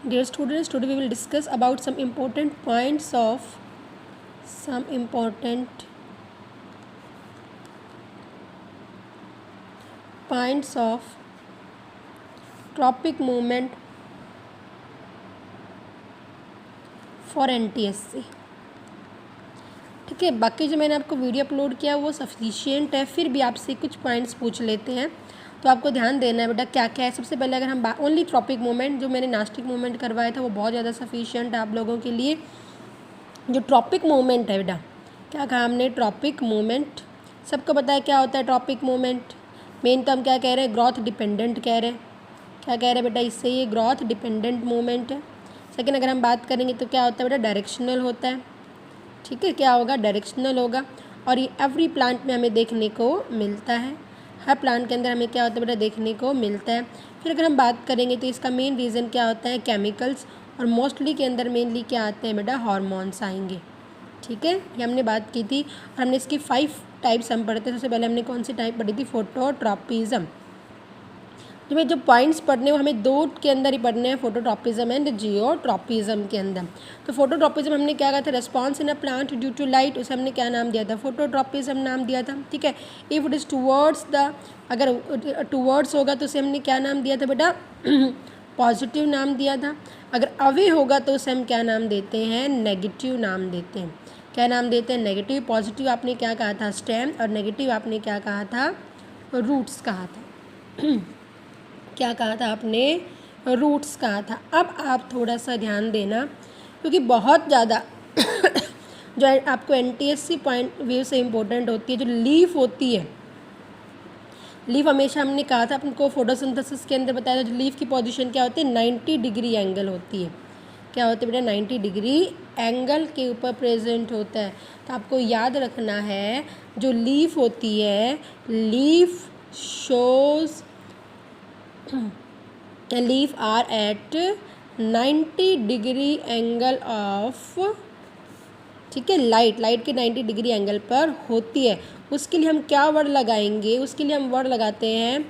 Dear students, today we will discuss about some important points of tropic movement for NTSC. ठीक है, बाकी जो मैंने आपको वीडियो अपलोड किया वो सफिशिएंट है, फिर भी आपसे कुछ पॉइंट्स पूछ लेते हैं तो आपको ध्यान देना है बेटा क्या क्या है। सबसे पहले अगर हम ओनली ट्रॉपिक मूवमेंट, जो मैंने नास्टिक मूवमेंट करवाया था वो बहुत ज़्यादा सफिशिएंट है आप लोगों के लिए। जो ट्रॉपिक मूवमेंट है बेटा, क्या कहा हमने, ट्रॉपिक मूवमेंट, सबको पता है क्या होता है ट्रॉपिक मूवमेंट। मेन तो हम क्या कह रहे हैं, ग्रोथ डिपेंडेंट कह रहे हैं। क्या कह रहे हैं बेटा, इससे ये ग्रोथ डिपेंडेंट मूवमेंट है। सेकेंड अगर हम बात करेंगे तो क्या होता है बेटा, डायरेक्शनल होता है। ठीक है, क्या होगा, डायरेक्शनल होगा। और ये एवरी प्लांट में हमें देखने को मिलता है, हर प्लांट के अंदर हमें क्या होता है बेटा, देखने को मिलता है। फिर अगर हम बात करेंगे तो इसका मेन रीज़न क्या होता है, केमिकल्स, और मोस्टली के अंदर मेनली क्या आते हैं बेटा, हार्मोन्स आएंगे। ठीक है, ये हमने बात की थी और हमने इसकी 5 टाइप्स हम पढ़ते थे। सबसे पहले हमने कौन सी टाइप पढ़ी थी, फोटोट्रॉपिज्म। जो पॉइंट्स पढ़ने हैं वो हमें 2 के अंदर ही पढ़ने हैं, फोटोट्रॉपिज्म एंड जियोट्रॉपिज्म के अंदर। तो फोटोट्रॉपिज्म हमने क्या कहा था, response in a plant due to light, उसे हमने क्या नाम दिया था, फोटोट्रॉपिज्म नाम दिया था। ठीक है, if it is towards the, अगर टूवर्ड्स होगा तो उसे हमने क्या नाम दिया था बेटा, पॉजिटिव नाम दिया था। अगर अवे होगा तो उसे हम क्या नाम देते हैं, नेगेटिव नाम देते हैं। क्या नाम देते हैं, नेगेटिव। पॉजिटिव आपने क्या कहा था, स्टेम, और नेगेटिव आपने क्या कहा था, रूट्स कहा था। क्या कहा था आपने, रूट्स कहा था। अब आप थोड़ा सा ध्यान देना क्योंकि बहुत ज़्यादा जो आपको NTSC पॉइंट व्यू से इम्पोर्टेंट होती है, जो लीफ होती है। लीफ हमेशा हमने कहा था आपको फोटोसिंथेसिस के अंदर बताया था, जो लीफ की पोजीशन क्या होती है, 90 डिग्री एंगल होती है। क्या होती है बेटा, 90 डिग्री एंगल के ऊपर प्रेजेंट होता है। तो आपको याद रखना है, जो लीफ होती है, leaf shows leaf are at 90 degree angle of, ठीक है, लाइट के 90 डिग्री एंगल पर होती है। उसके लिए हम क्या वर्ड लगाएंगे, उसके लिए हम वर्ड लगाते हैं,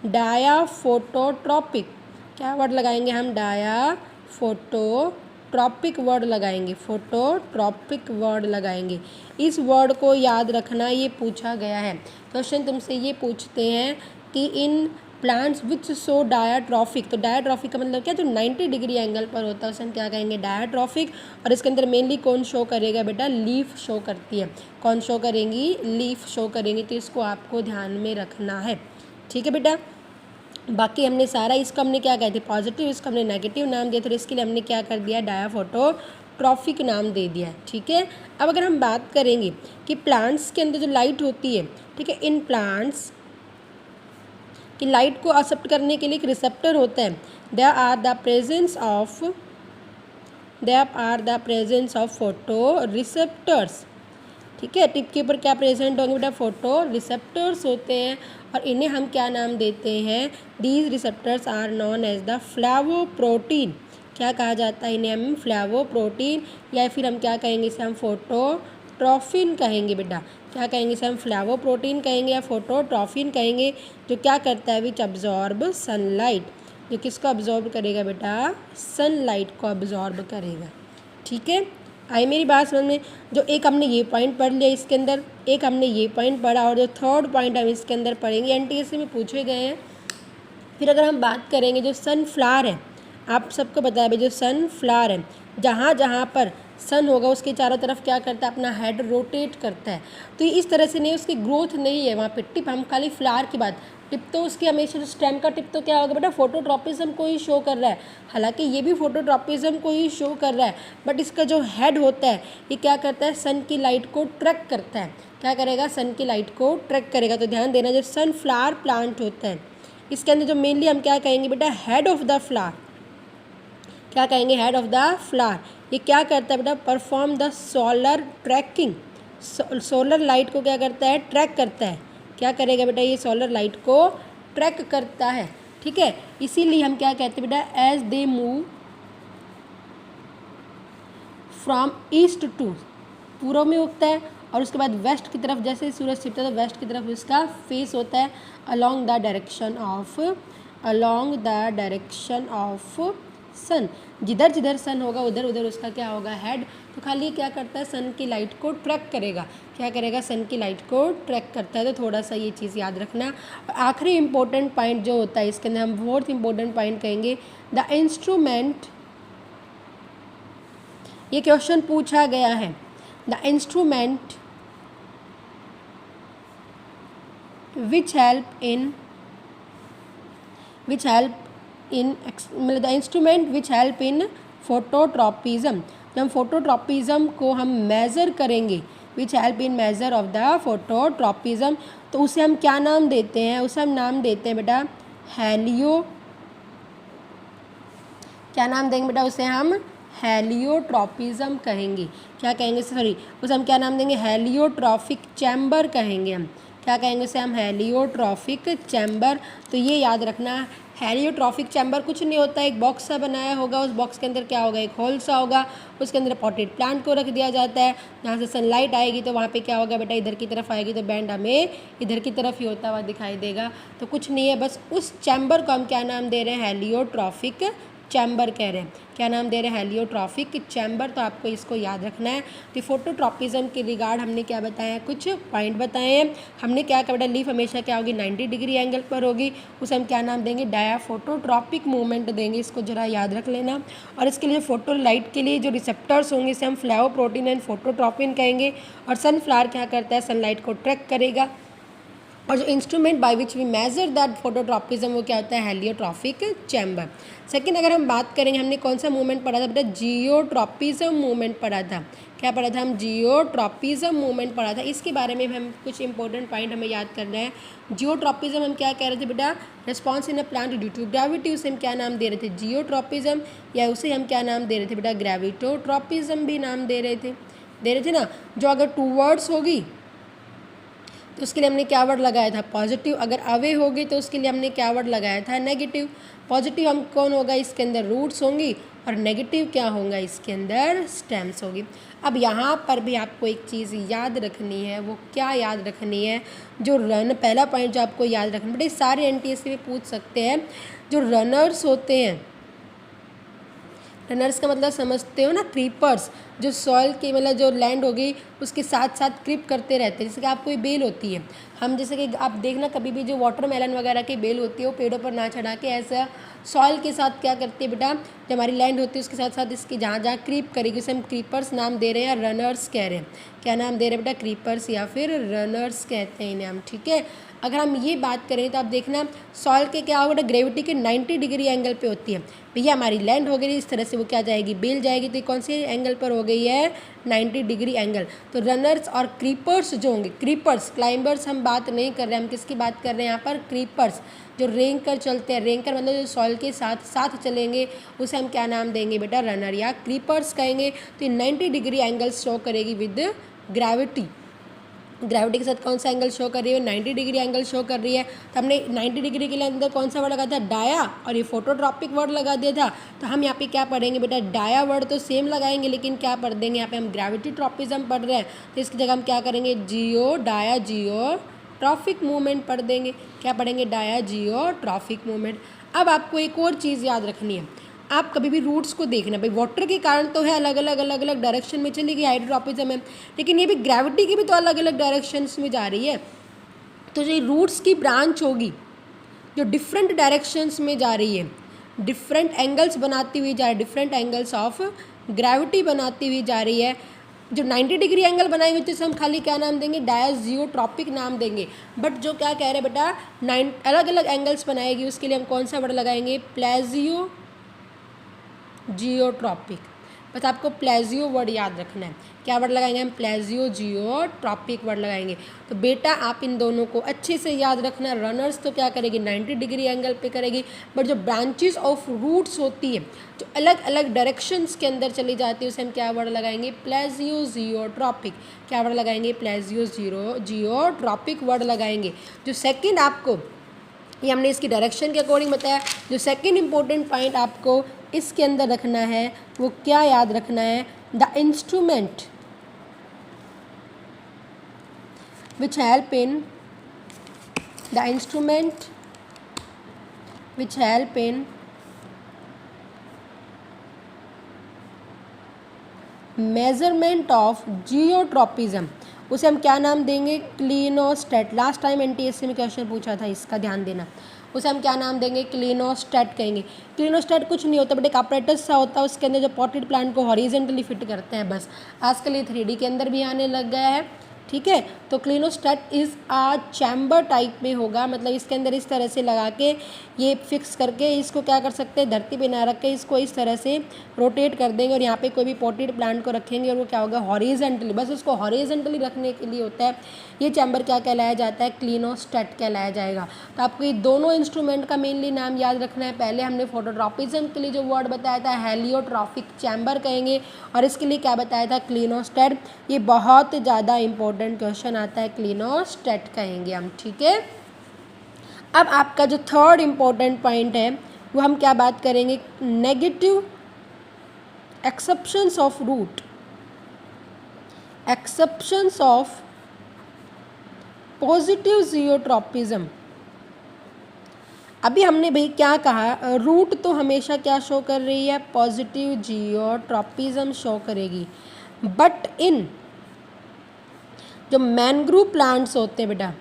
डायाफोटोट्रॉपिक। क्या वर्ड लगाएंगे हम, डायाफोटोट्रॉपिक वर्ड लगाएंगे, फोटोट्रॉपिक वर्ड लगाएंगे। इस वर्ड को याद रखना, ये पूछा गया है। क्वेश्चन तुमसे ये पूछते हैं कि इन प्लांट्स विच शो डायाट्रॉफिक, तो डायाट्रॉफिक का मतलब क्या, जो 90 डिग्री एंगल पर होता है उसे हम क्या कहेंगे, डायाट्रॉफिक। और इसके अंदर मेनली कौन शो करेगा बेटा, लीफ शो करती है। कौन शो करेंगी, लीफ शो करेंगी। तो इसको आपको ध्यान में रखना है। ठीक है बेटा, बाकी हमने सारा, इसको हमने क्या कहते हैं, पॉजिटिव, इसको हमने नेगेटिव नाम दिया, तो इसके लिए हमने क्या कर दिया, डायाफोटोट्रॉफिक नाम दे दिया है। ठीक है, अब अगर हम बात करेंगे कि प्लांट्स के अंदर जो लाइट होती है, ठीक है, इन प्लांट्स कि लाइट को एक्सेप्ट करने के लिए एक रिसेप्टर होता है। There are the presence of photo receptors. ठीक है, टिप के ऊपर क्या प्रेजेंट होंगे बेटा, फोटो रिसेप्टर्स होते हैं, और इन्हें हम क्या नाम देते हैं, these receptors are known as the flavoprotein. क्या कहा जाता है इन्हें, हम फ्लैवोप्रोटीन, या फिर हम क्या कहेंगे, इसे हम फोटोट्रॉफिन कहेंगे बेटा। क्या कहेंगे, इसे हम फ्लैवोप्रोटीन कहेंगे या फोटोट्रॉफिन कहेंगे। जो क्या करता है, विच अब्जॉर्ब सनलाइट, जो किसको अब्जॉर्ब करेगा बेटा, सनलाइट को अब्जॉर्ब करेगा। ठीक है, आई मेरी बात समझ में। जो एक हमने ये पॉइंट पढ़ लिया इसके अंदर, एक हमने ये पॉइंट पढ़ा, और जो थर्ड पॉइंट हम इसके अंदर पढ़ेंगे, NTSC में पूछे गए हैं। फिर अगर हम बात करेंगे, जो सनफ्लावर है, आप सबको पता है भाई, जो सनफ्लावर है, जहाँ जहाँ पर सन होगा उसके चारों तरफ क्या करता है, अपना हेड रोटेट करता है। तो ये इस तरह से नहीं, उसकी ग्रोथ नहीं है वहाँ पे। टिप, हम खाली फ्लावर की बात, टिप तो उसकी हमेशा, जो स्टेम का टिप तो क्या होगा बेटा, फोटोट्रॉपिज्म को ही शो कर रहा है। हालांकि ये भी फोटोट्रॉपिज्म को ही शो कर रहा है, बट इसका जो हेड होता है ये क्या करता है, सन की लाइट को ट्रैक करता है। क्या करेगा, सन की लाइट को ट्रैक करेगा। तो ध्यान देना, जो सनफ्लावर प्लांट होता है इसके अंदर जो मेनली हम क्या कहेंगे बेटा, हेड ऑफ द फ्लावर। क्या कहेंगे, हेड ऑफ द फ्लावर। ये क्या करता है बेटा, perform the solar tracking. Solar light को क्या करता है, ट्रैक करता है। क्या करेगा बेटा, ये सोलर लाइट को ट्रैक करता है। ठीक है, इसीलिए हम क्या कहते हैं बेटा, as they move from east to, पूर्व में उगता है और उसके बाद वेस्ट की तरफ, जैसे सूरज छिपता है तो वेस्ट की तरफ इसका फेस होता है, along the direction of सन। जिधर जिधर सन होगा उधर उधर उसका क्या होगा, हेड। तो खाली क्या करता है, सन की लाइट को ट्रैक करेगा। क्या करेगा, सन की लाइट को ट्रैक करता है। तो थोड़ा सा ये चीज़ याद रखना। और आखिरी इंपॉर्टेंट पॉइंट जो होता है इसके अंदर, हम फोर्थ इंपॉर्टेंट पॉइंट कहेंगे, द इंस्ट्रूमेंट। ये क्वेश्चन पूछा गया है, the instrument which help in मतलब the instrument which help in phototropism. जब हम फोटोट्रॉपिज्म को हम मेज़र करेंगे, which help in measure of the phototropism, तो उसे हम क्या नाम देते हैं, उसे हम नाम देते हैं बेटा हेलियो। क्या नाम देंगे बेटा, उसे हम हेलियोट्रॉपिज्म कहेंगे। क्या कहेंगे, सॉरी, उसे हम क्या नाम देंगे, हेलियोट्रॉपिक चैम्बर कहेंगे हम। क्या कहेंगे उसे हम, हेलियोट्रॉपिक चैम्बर। तो ये याद रखना, हेलियोट्रॉपिक चैम्बर कुछ नहीं होता, एक बॉक्स सा बनाया होगा, उस बॉक्स के अंदर क्या होगा, एक होल सा होगा, उसके अंदर पॉटेड प्लांट को रख दिया जाता है। जहाँ से सनलाइट आएगी तो वहाँ पे क्या होगा बेटा, इधर की तरफ आएगी तो बैंड हमें इधर की तरफ ही होता हुआ दिखाई देगा। तो कुछ नहीं है, बस उस चैम्बर को हम क्या नाम दे रहे हैं, हेलियोट्रॉपिक चैम्बर कह रहे हैं। क्या नाम दे रहे हैं, हेलियोट्रॉपिक चैम्बर। तो आपको इसको याद रखना है। तो फोटोट्रॉपिज्म के रिगार्ड हमने क्या बताया, कुछ पॉइंट बताए हैं। हमने क्या कहा बेटा, लीफ हमेशा क्या होगी, 90 डिग्री एंगल पर होगी, उसे हम क्या नाम देंगे, डायाफोटोट्रॉपिक मूवमेंट देंगे। इसको जरा याद रख लेना। और इसके लिए फोटो लाइट के लिए जो रिसेप्टर्स होंगे इसे हम फ्लावोप्रोटीन एंड फोटोट्रॉपिन कहेंगे। और सनफ्लावर क्या करता है, सनलाइट को ट्रैक करेगा। और जो instrument by which we measure that phototropism वो क्या होता है, हेलियोट्रॉपिक चैम्बर। सेकंड अगर हम बात करेंगे, हमने कौन सा मूवमेंट पढ़ा था बेटा, जियोट्रॉपिज्म मूवमेंट पढ़ा था। क्या पढ़ा था हम, जियोट्रॉपिज्म मूवमेंट पढ़ा था। इसके बारे में हम कुछ इंपॉर्टेंट पॉइंट हमें याद करना है। जियोट्रॉपिज्म हम क्या कह रहे थे बेटा, response in a plant due to gravity, उसे हम क्या नाम दे रहे थे, जियोट्रॉपिज्म। या उसे हम क्या नाम दे रहे थे बेटा, ग्रेविटोट्रॉपिज्म भी नाम दे रहे थे ना। जो अगर टू वर्ड्स होगी तो उसके लिए हमने क्या वर्ड लगाया था, पॉजिटिव। अगर अवे होगी तो उसके लिए हमने क्या वर्ड लगाया था, नेगेटिव। पॉजिटिव हम कौन होगा, इसके अंदर रूट्स होंगी, और नेगेटिव क्या होगा, इसके अंदर स्टेम्स होगी। अब यहाँ पर भी आपको एक चीज़ याद रखनी है, वो क्या याद रखनी है, जो पहला पॉइंट जो आपको याद रखना, बेटे सारे NTSC में पूछ सकते हैं। जो रनर्स होते हैं, रनर्स का मतलब समझते हो ना, क्रीपर्स, जो सॉइल की मतलब जो लैंड होगी उसके साथ साथ क्रीप करते रहते हैं। जैसे कि आप कोई बेल होती है, हम जैसे कि आप देखना कभी भी जो वाटरमेलन वगैरह की बेल होती है वो पेड़ों पर ना चढ़ा के ऐसा सॉइल के साथ क्या करती है बेटा, जो हमारी लैंड होती है उसके साथ साथ इसकी जहाँ जहाँ क्रीप करेगी उसे हम क्रीपर्स नाम दे रहे हैं, रनर्स कह रहे हैं। क्या नाम दे रहे हैं बेटा, क्रीपर्स या फिर रनर्स कहते हैं इन्हें हम, ठीक है। अगर हम ये बात करें तो आप देखना सॉइल के क्या होगा, ग्रेविटी के 90 डिग्री एंगल पे होती है। भैया हमारी लैंड हो गई इस तरह से, वो क्या जाएगी, बेल जाएगी, तो कौन से एंगल पर हो गई है, 90 डिग्री एंगल। तो रनर्स और क्रीपर्स जो होंगे, क्रीपर्स, क्लाइंबर्स हम बात नहीं कर रहे हैं, हम किसकी बात कर रहे हैं यहाँ पर, क्रीपर्स, जो रेंग कर चलते हैं। रेंग मतलब जो सॉइल के साथ साथ चलेंगे उसे हम क्या नाम देंगे बेटा, रनर या क्रीपर्स कहेंगे। तो ये 90 डिग्री एंगल शो करेगी विद ग्रेविटी। ग्रेविटी के साथ कौन सा एंगल शो कर रही है, 90 डिग्री एंगल शो कर रही है। तो हमने 90 डिग्री के लिए अंदर कौन सा वर्ड लगा था, डाया, और ये फोटोट्रॉपिक वर्ड लगा दिया था। तो हम यहाँ पे क्या पढ़ेंगे बेटा, डाया वर्ड तो सेम लगाएंगे, लेकिन क्या पढ़ देंगे यहाँ पे हम ग्रेविटी ट्रॉपिज्म पढ़ रहे हैं, तो इसकी जगह हम क्या करेंगे, डाया जियो ट्रॉपिक मूवमेंट पढ़ देंगे। क्या पढ़ेंगे, डाया जियो ट्रॉपिक मूवमेंट। अब आपको एक और चीज़ याद रखनी है, आप कभी भी रूट्स को देखना, भाई वाटर के कारण तो है अलग अलग डायरेक्शन में चली गई हाइड्रोट्रॉपिज्म है, लेकिन ये भी ग्रेविटी की भी तो अलग अलग डायरेक्शंस में जा रही है। तो जो रूट्स की ब्रांच होगी जो डिफरेंट डायरेक्शंस में जा रही है, डिफरेंट एंगल्स बनाती हुई जा रही है, डिफरेंट एंगल्स ऑफ ग्रेविटी बनाती हुई जा रही है। जो 90 डिग्री एंगल बनाई हुई थी हम खाली क्या नाम देंगे, डायजियोट्रॉपिक नाम देंगे। बट जो क्या कह रहे हैं बेटा, अलग अलग एंगल्स बनाएगी, उसके लिए हम कौन सा वर्ड लगाएंगे, प्लेजियो जियोट्रॉपिक। बस आपको प्लेजियो वर्ड याद रखना है। क्या वर्ड लगाएंगे हम, प्लेजियो जियोट्रॉपिक वर्ड लगाएंगे। तो बेटा आप इन दोनों को अच्छे से याद रखना। रनर्स तो क्या करेगी, 90 डिग्री एंगल पे करेगी, बट जो ब्रांचेस ऑफ रूट्स होती है जो अलग अलग डायरेक्शंस के अंदर चली जाती है उसे हम क्या वर्ड लगाएंगे, प्लेजियो जियोट्रॉपिक। क्या वर्ड लगाएंगे, प्लेजियो जियोट्रॉपिक वर्ड लगाएंगे। जो सेकेंड आपको, ये हमने इसकी डायरेक्शन के अकॉर्डिंग बताया, जो सेकेंड इंपॉर्टेंट पॉइंट आपको इसके अंदर रखना है वो क्या याद रखना है, the instrument which help in measurement of geotropism, उसे हम क्या नाम देंगे? क्लिनोस्टैट। लास्ट टाइम एनटीएससी में क्वेश्चन पूछा था, इसका ध्यान देना। उसे हम क्या नाम देंगे? क्लिनोस्टैट कहेंगे। क्लिनोस्टैट कुछ नहीं होता बट एक अपरेटस सा होता है, उसके अंदर जो पॉटेड प्लांट को हॉरिजेंटली फिट करते हैं बस। आजकल ये 3D के अंदर भी आने लग गया है, ठीक है। तो clinostat is uh chamber type में होगा, मतलब इसके अंदर इस तरह से लगा के ये फिक्स करके इसको क्या कर सकते हैं? धरती पे ना रख के इसको इस तरह से रोटेट कर देंगे और यहाँ पे कोई भी पॉटेड प्लांट को रखेंगे और वो क्या होगा? हॉरिजेंटली, बस उसको हॉरिजेंटली रखने के लिए होता है ये चैम्बर। क्या कहलाया जाता है? क्लिनोस्टैट कहलाया जाएगा। तो आपको ये दोनों इंस्ट्रूमेंट का मेनली नाम याद रखना है। पहले हमने फोटोट्रॉपिज्म के लिए जो वर्ड बताया था हेलियोट्रॉपिक चैम्बर कहेंगे, और इसके लिए क्या बताया था? क्लिनोस्टैट। ये बहुत ज़्यादा इंपॉर्टेंट क्वेश्चन आता है, क्लिनोस्टैट कहेंगे हम, ठीक है। अब आपका जो थर्ड इंपॉर्टेंट पॉइंट है वो हम क्या बात करेंगे? Negative exceptions of root, exceptions of positive geotropism. अभी हमने भाई क्या कहा? रूट तो हमेशा क्या शो कर रही है? पॉजिटिव जियोट्रॉपिज्म शो करेगी। बट इन जो मैनग्रूव प्लांट्स होते हैं बेटा,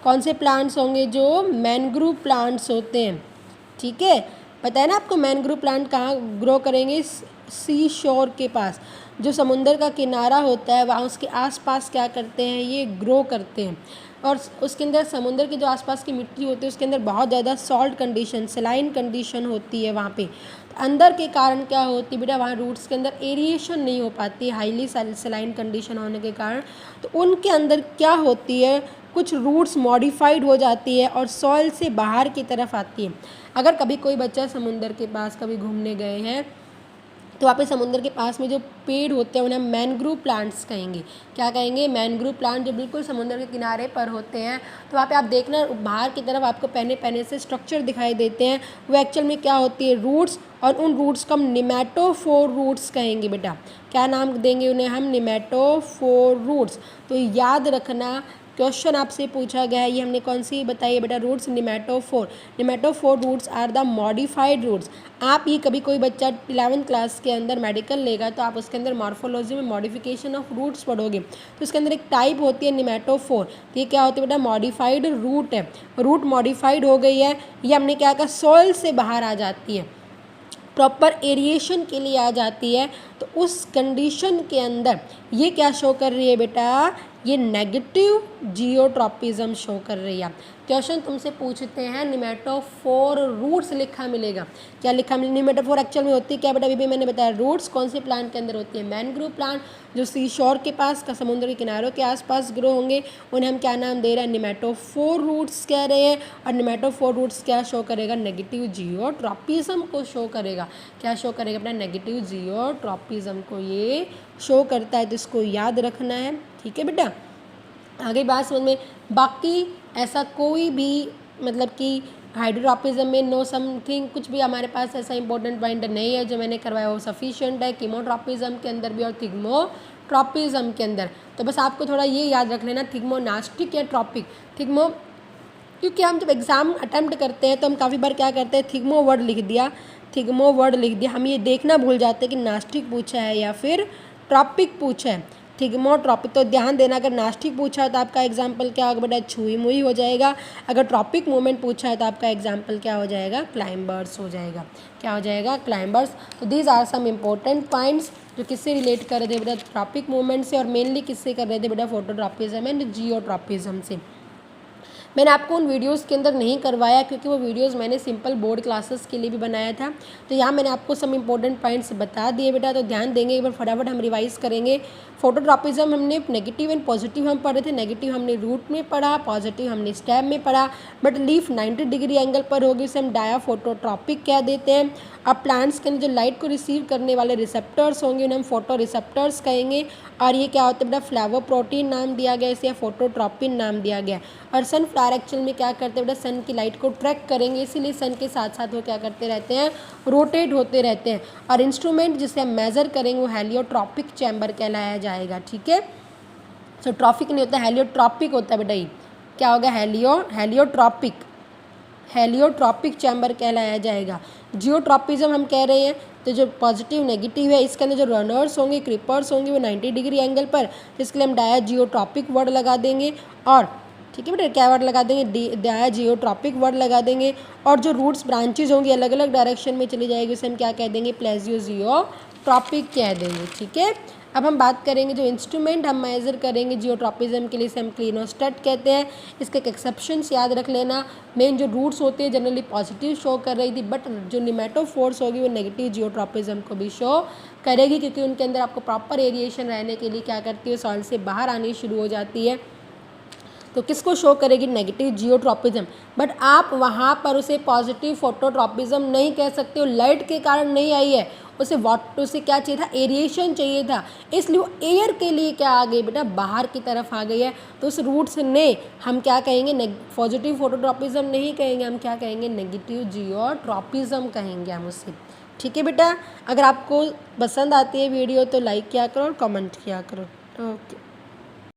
कौन से प्लांट्स होंगे? जो मैनग्रूव प्लांट्स होते हैं, ठीक है। पता है ना आपको मैनग्रूव प्लांट कहाँ ग्रो करेंगे? सी शोर के पास, जो समुंदर का किनारा होता है वहाँ उसके आसपास क्या करते हैं? ये ग्रो करते हैं। और उसके अंदर समुंदर की जो आसपास की मिट्टी होती है उसके अंदर बहुत ज़्यादा सॉल्ट कंडीशन, सलाइन कंडीशन होती है वहाँ पे। तो अंदर के कारण क्या होती है बेटा? वहाँ रूट्स के अंदर एरिएशन नहीं हो पाती, हाईली सलाइन कंडीशन होने के कारण। तो उनके अंदर क्या होती है? कुछ रूट्स मॉडिफाइड हो जाती है और सॉइल से बाहर की तरफ आती है। अगर कभी कोई बच्चा समुंदर के पास कभी घूमने गए हैं तो वहाँ पे समुद्र के पास में जो पेड़ होते हैं उन्हें हम मैनग्रूव प्लांट्स कहेंगे। क्या कहेंगे? मैनग्रूव प्लांट, जो बिल्कुल समुद्र के किनारे पर होते हैं। तो वहाँ पे आप देखना बाहर की तरफ आपको पहने पहने से स्ट्रक्चर दिखाई देते हैं, वो एक्चुअल में क्या होती है? रूट्स। और उन रूट्स को हम निमेटोफोर रूट्स कहेंगे बेटा। क्या नाम देंगे उन्हें हम? Pneumatophore roots. तो याद रखना, क्वेश्चन आपसे पूछा गया है, ये हमने कौन सी बताई है बेटा? Roots pneumatophore. Pneumatophore roots are the modified roots. आप ये कभी कोई बच्चा 11th क्लास के अंदर मेडिकल लेगा तो आप उसके अंदर मॉर्फोलॉजी में मॉडिफिकेशन ऑफ रूट्स पढ़ोगे, तो उसके अंदर एक टाइप होती है निमेटोफोर। तो ये क्या होती है बेटा? मॉडिफाइड रूट है। रूट मॉडिफाइड हो गई है, ये हमने क्या कहा? सॉइल से बाहर आ जाती है, प्रॉपर एरिएशन के लिए आ जाती है। तो उस कंडीशन के अंदर ये क्या शो कर रही है बेटा? ये नेगेटिव जियोट्रॉपिज्म शो कर रही है। क्वेश्चन तुमसे पूछते हैं निमेटोफोर रूट्स लिखा मिलेगा। क्या लिखा मिलेगा? निमेटोफोर एक्चुअल में होती है क्या बेटा? अभी भी मैंने बताया, रूट्स कौन से प्लांट के अंदर होती है? मैनग्रूव प्लांट, जो सी शोर के पास का समुद्र के किनारों के आसपास ग्रो होंगे, उन्हें हम क्या नाम दे रहे हैं? निमेटोफोर रूट्स कह रहे हैं। और निमेटोफोर रूट्स क्या शो करेगा? नेगेटिव जियोट्रॉपिज्म को शो करेगा। क्या शो करेगा अपना? नेगेटिव जियोट्रॉपिज्म को ये शो करता है। तो इसको याद रखना है, ठीक है बेटा। आगे बात समझ में। बाकी ऐसा कोई भी मतलब कि हाइड्रोट्रॉपिज्म में नो समथिंग कुछ भी हमारे पास ऐसा इंपॉर्टेंट पॉइंट नहीं है, जो मैंने करवाया वो सफिशिएंट है। कीमोट्रॉपिज्म के अंदर भी और थिग्मोट्रॉपिज्म के अंदर। तो बस आपको थोड़ा ये याद रख लेना, थिग्मोनास्टिक या ट्रॉपिक। थिग्मो, क्योंकि हम जब एग्ज़ाम अटैम्प्ट करते हैं तो हम काफ़ी बार क्या करते हैं? थिग्मो वर्ड लिख दिया, थिग्मो वर्ड लिख दिया। हम ये देखना भूल जाते हैं कि नास्टिक पूछा है या फिर ट्रॉपिक पूछा है। थिग्मोट्रॉपिक, तो ध्यान देना, अगर नास्टिक पूछा है तो आपका एग्जाम्पल क्या होगा बेटा? छुई मुई हो जाएगा। अगर ट्रॉपिक मूवमेंट पूछा है तो आपका एग्जाम्पल क्या हो जाएगा? क्लाइंबर्स हो जाएगा। क्या हो जाएगा? क्लाइंबर्स। तो these are some important points जो किससे रिलेट कर रहे थे बेटा? ट्रॉपिक मूवमेंट से, और मेनली किससे कर रहे थे बेटा? फोटोट्रॉपिज्म एंड जियोट्रॉपिज्म से। मैंने आपको उन वीडियोस के अंदर नहीं करवाया क्योंकि वो वीडियोस मैंने सिंपल बोर्ड क्लासेस के लिए भी बनाया था। तो यहाँ मैंने आपको सम इम्पोर्टेंट पॉइंट्स बता दिए बेटा, तो ध्यान देंगे एक बार, फटाफट हम रिवाइज करेंगे। फोटोट्रॉपिज्म हमने नेगेटिव एंड पॉजिटिव हम पढ़े थे। नेगेटिव हमने रूट में पढ़ा, पॉजिटिव हमने स्टेम में पढ़ा। बट लीफ 90 डिग्री एंगल पर होगी, उसे हम डायाफोटोट्रॉपिक कह देते हैं। अब प्लांट्स के अंदर जो लाइट को रिसीव करने वाले रिसेप्टर्स होंगे उन्हें हम फोटो रिसेप्टर्स कहेंगे। और ये क्या होता है बेटा? फ्लावोप्रोटीन नाम दिया गया इसे, या फोटोट्रॉपिन नाम दिया गया। और सनफ्लावर एक्चुअल में क्या करते हैं बेटा? सन की लाइट को ट्रैक करेंगे, इसीलिए सन के साथ साथ वो क्या करते रहते हैं? रोटेट होते रहते हैं। और इंस्ट्रूमेंट जिसे हम मेज़र करेंगे वो हेलियोट्रॉपिक चैम्बर कहलाया जाएगा, ठीक है। सो ट्रॉपिक नहीं होता, हेलियोट्रॉपिक होता है बेटा। ये क्या होगा? हेलियोट्रॉपिक चैम्बर कहलाया जाएगा। जियोट्रॉपिज्म हम कह रहे हैं तो जो पॉजिटिव नेगेटिव है इसके अंदर जो रनर्स होंगे, क्रीपर्स होंगे वो 90 डिग्री एंगल पर, जिसके लिए हम डायाजियोट्रॉपिक वर्ड लगा देंगे। और ठीक है बेटा, क्या वर्ड लगा देंगे, डायाजियोट्रॉपिक वर्ड लगा देंगे। और जो रूट्स ब्रांचेज होंगी अलग अलग डायरेक्शन में चली जाएगी, उसे हम क्या कह देंगे, प्लेजियोजियोट्रॉपिक कह देंगे। ठीक है, अब हम बात करेंगे जो इंस्ट्रूमेंट हम मेजर करेंगे जियोट्रॉपिज्म के लिए, इसे हम क्लिनोस्टेट कहते हैं। इसके एक एक्सेप्शंस याद रख लेना, मेन जो रूट्स होते हैं जनरली पॉजिटिव शो कर रही थी, बट जो निमेटोफोर्स होगी वो नेगेटिव जियोट्रॉपिज्म को भी शो करेगी, क्योंकि उनके अंदर आपको प्रॉपर एरिएशन रहने के लिए क्या करती है, सॉइल से बाहर आनी शुरू हो जाती है। तो किसको शो करेगी, नेगेटिव जियोट्रॉपिज्म। बट आप वहाँ पर उसे पॉजिटिव फोटोट्रॉपिज्म नहीं कह सकते हो, लाइट के कारण नहीं आई है, उसे क्या चाहिए था, एरिएशन चाहिए था, इसलिए वो एयर के लिए क्या आ गई बेटा, बाहर की तरफ आ गई है। तो उस रूट्स ने हम क्या कहेंगे, पॉजिटिव फोटोट्रॉपिज्म नहीं कहेंगे, हम क्या कहेंगे, नेगेटिव जियोट्रॉपिज्म कहेंगे हम उसे। ठीक है बेटा, अगर आपको पसंद आती है वीडियो तो लाइक किया करो और कमेंट किया करो। ओके।